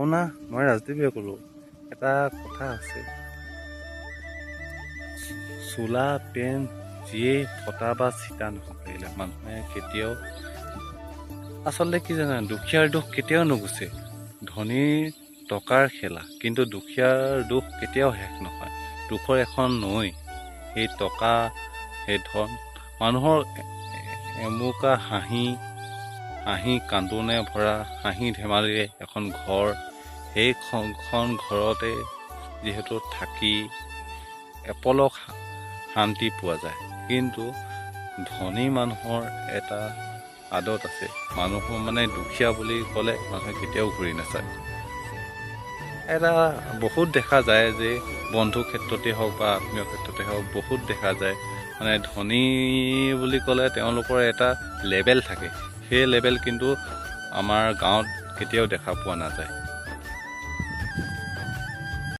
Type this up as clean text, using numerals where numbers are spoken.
শুনা, মই ৰাজদ্বীপে ক'লোঁ। এটা কথা আছে, চোলা পেণ্ট যিয়ে ফটা বা চিটা নহওক লাগিলে মানুহে কেতিয়াও, আচলতে কি জানা, দুখীয়াৰ দুখ কেতিয়াও নুগুচে। ধনীৰ টকাৰ খেলা, কিন্তু দুখীয়াৰ দুখ কেতিয়াও শেষ নহয়। দুখৰ এখন নৈ, সেই টকা, সেই ধন, মানুহৰ এমুকা হাঁহি কান্দোনে ভৰা হাঁহি ধেমালিৰে এখন ঘৰ, সেইখন ঘৰতে যিহেতু থাকি এপলক শান্তি পোৱা যায়। কিন্তু ধনী মানুহৰ এটা আদত আছে, মানুহৰ দুখীয়া বুলি ক'লে মানুহে কেতিয়াও ঘূৰি নাচায়। এটা বহুত দেখা যায় যে বন্ধুৰ ক্ষেত্ৰতে হওক বা আত্মীয় ক্ষেত্ৰতে হওক, বহুত দেখা যায় ধনী বুলি ক'লে তেওঁলোকৰ এটা লেবেল থাকে। সেই লেবেল কিন্তু আমাৰ গাঁৱত কেতিয়াও দেখা পোৱা নাযায়।